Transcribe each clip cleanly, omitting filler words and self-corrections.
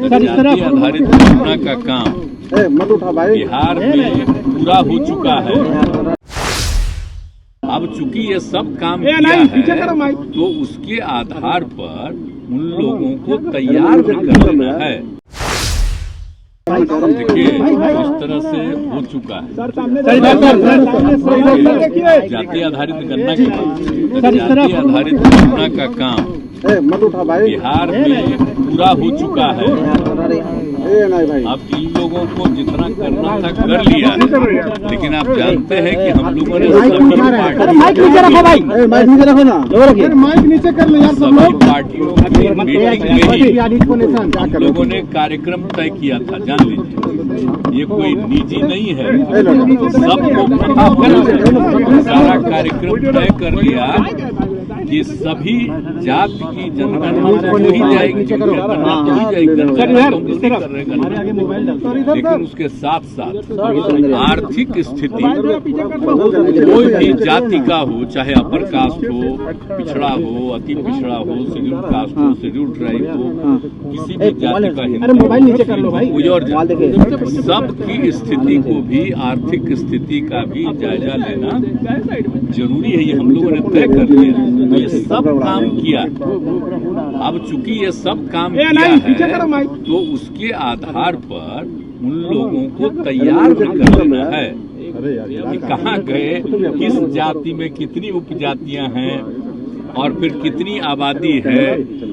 जाति आधारित जनगणना का काम बिहार में पूरा हो चुका है। अब चूंकि ये सब काम किया है तो उसके आधार पर उन लोगों को तैयार भी कर देना है। देखिए इस तरह से हो चुका है जाति आधारित गणना जाति आधारित गणना का काम बिहार में पूरा हो चुका है। अब इन लोगों को जितना करना था कर लिया, लेकिन आप जानते हैं कि हम लोगों ने सभी पार्टियों की मीटिंग में हम लोगों ने कार्यक्रम तय किया था। जान लीजिए ये कोई निजी नहीं है, सबको सारा कार्यक्रम तय कर लिया कि सभी जाति की जनगणना तो हो ही जाएगी, जनगणना तो ही जाएगी, लेकिन उसके साथ साथ आर्थिक स्थिति कोई भी जाति का हो, चाहे अपर कास्ट हो, पिछड़ा हो, अति पिछड़ा हो, शेड्यूल कास्ट हो, शेड्यूल ट्राइब हो, किसी भी जाति का हिंदू और सबकी स्थिति को भी, आर्थिक स्थिति का भी जायजा लेना जरूरी है। ये हम लोगों ने तय कर लिया, ये सब काम किया। अब चूंकि ये सब काम किया है तो उसके आधार पर उन लोगों को तैयार भी कर देना है कि कहाँ गए, किस जाति में कितनी उपजातियां हैं और फिर कितनी आबादी है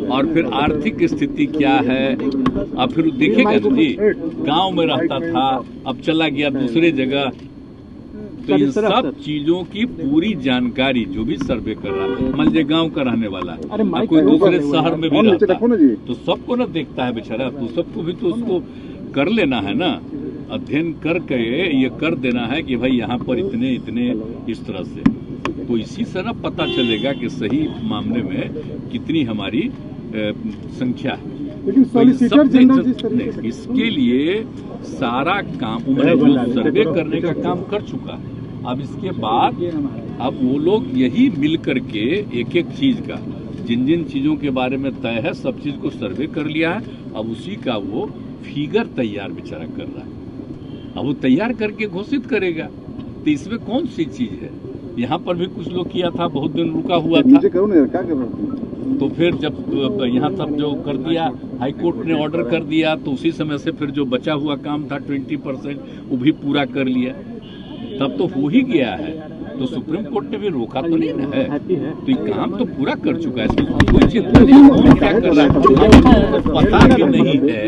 और फिर आर्थिक स्थिति क्या है। अब फिर देखिएगा जी, गांव में रहता था अब चला गया दूसरे जगह, तो इन सब चीजों की पूरी जानकारी जो भी सर्वे कर रहा है, मान लीजिए गाँव का रहने वाला है, कोई दूसरे शहर में भी रहता है तो सबको ना देखता है बेचारा, तो सबको भी तो उसको कर लेना है ना, अध्ययन करके ये कर देना है कि भाई यहाँ पर इतने इतने इस तरह से, तो इसी से ना पता चलेगा कि सही मामले में कितनी हमारी संख्या है। तो इसके लिए सारा काम उन्होंने जो सर्वे करने का काम कर चुका है। अब इसके बाद अब वो लोग यही मिल करके एक एक चीज का, जिन जिन चीजों के बारे में तय है सब चीज को सर्वे कर लिया है, अब उसी का वो फिगर तैयार बेचारा कर रहा है। अब वो तैयार करके घोषित करेगा, तो इसमें कौन सी चीज है। यहाँ पर भी कुछ लोग किया था, बहुत दिन रुका हुआ था, तो फिर जब यहाँ तक जो कर दिया, हाई कोर्ट ने ऑर्डर कर दिया, तो उसी समय से फिर जो बचा हुआ काम था 20% वो भी पूरा कर लिया, तब तो हो ही गया है। तो सुप्रीम कोर्ट ने भी रोका तो नहीं ना है, तो ये काम तो पूरा कर चुका है, इसमें कोई चिंता नहीं। कौन क्या कर रहा है पता भी नहीं है।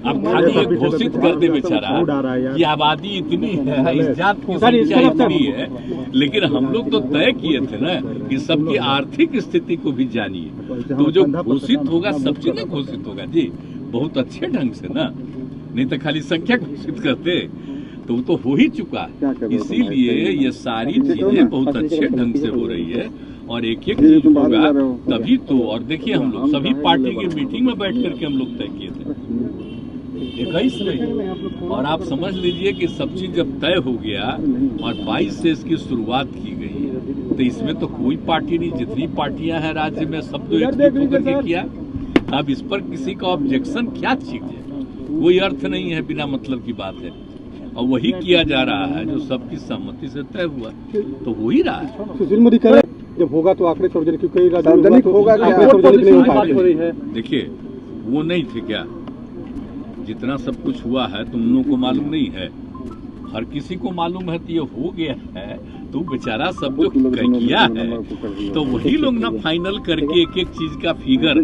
अब खाली ये घोषित कर दे बेचारा कि आबादी इतनी है, इस जात की संख्या इतनी है, लेकिन हम लोग तो तय किए थे ना कि सबकी आर्थिक स्थिति को भी जानिए, तो जो घोषित होगा सब चीज ना घोषित होगा जी, बहुत अच्छे ढंग से ना, नहीं तो खाली संख्या घोषित करते तो वो तो हो ही चुका। इसीलिए ये सारी चीजें बहुत अच्छे ढंग से हो रही है और एक एक चीज होगा तभी तो। और देखिए हम लोग सभी पार्टी की मीटिंग में बैठ करके हम लोग तय किए थे 21 में, और आप समझ लीजिए कि सब चीज जब तय हो गया और 22 से इसकी शुरुआत की गई, तो इसमें तो कोई पार्टी नहीं, जितनी पार्टियां हैं राज्य में सब तो एकजुट होकर के किया। अब इस पर किसी का ऑब्जेक्शन क्या चीज है, कोई अर्थ नहीं है, बिना मतलब की बात है, और वही किया जा रहा है जो सबकी सहमति से तय हुआ, तो हो ही रहा है। सुशील मोदी कह रहे हैं जब होगा तो आंकड़े सार्वजनिक होगा, देखिए वो नहीं थे क्या, जितना सब कुछ हुआ है तुम लोगों को मालूम नहीं है, हर किसी को मालूम है, तो ये हो गया है, तो बेचारा सब जो किया है तो वही लोग ना फाइनल करके एक एक चीज का फिगर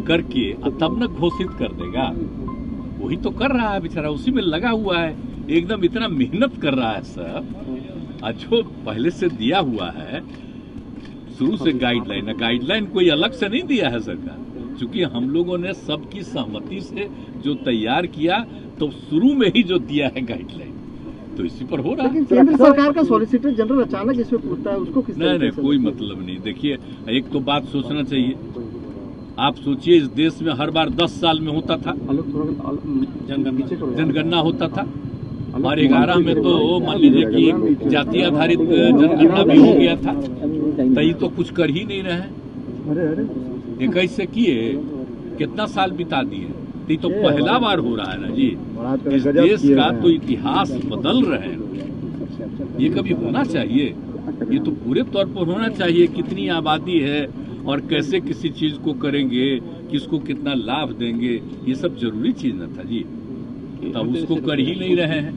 करके तब न घोषित कर देगा। वही तो कर रहा है बेचारा, उसी में लगा हुआ है, एकदम इतना मेहनत कर रहा है सब। जो पहले से दिया हुआ है शुरू से गाइडलाइन कोई अलग से नहीं दिया है सरकार, क्योंकि हम लोगों ने सबकी सहमति से जो तैयार किया, तो शुरू में ही जो दिया है गाइडलाइन, तो इसी पर हो रहा है। केंद्र सरकार का सॉलिसिटर जनरल अचानक इसमें पूछता है, उसको किस नहीं कोई मतलब नहीं। देखिए एक तो बात सोचना चाहिए, आप सोचिए इस देश में हर बार 10 साल में होता था जनगणना होता था, और 11 में तो मान लीजिए कि जाति आधारित जनगणना भी हो गया था, तो ये तो कुछ कर ही नहीं रहे। 21 से किए कितना साल बिता दिए, ये तो पहला बार हो रहा है ना जी। इस देश का तो इतिहास बदल रहे हैं, ये कभी होना चाहिए? ये तो पूरे तौर पर होना चाहिए, कितनी आबादी है और कैसे किसी चीज को करेंगे, किसको कितना लाभ देंगे, ये सब जरूरी चीज न था जी। तब उसको कर ही नहीं रहे हैं,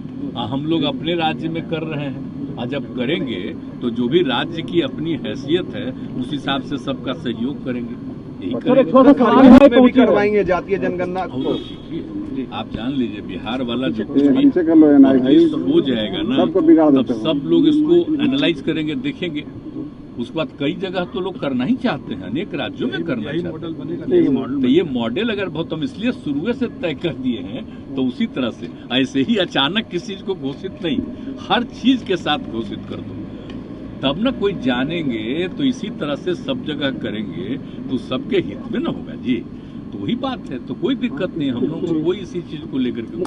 हम लोग अपने राज्य में कर रहे हैं। और जब करेंगे तो जो भी राज्य की अपनी हैसियत है उस हिसाब से सबका सहयोग करेंगे, यही करेंगे। भी करवाएंगे जातीय जनगणना को। आप जान लीजिए बिहार वाला जो कुछ भी हो जाएगा ना, तब सब लोग इसको एनालाइज करेंगे, देखेंगे। उसके बाद कई जगह तो लोग करना ही चाहते हैं, अनेक राज्यों में करना चाहते हैं। तो ये मॉडल अगर बहुत हम इसलिए शुरू से तय कर दिए हैं, तो उसी तरह से ऐसे ही अचानक किसी चीज को घोषित नहीं, हर चीज के साथ घोषित कर दो, तब ना कोई जानेंगे। तो इसी तरह से सब जगह करेंगे तो सबके हित में ना होगा जी। तो वही बात है, तो कोई दिक्कत नहीं, हम लोग को कोई इसी चीज को लेकर के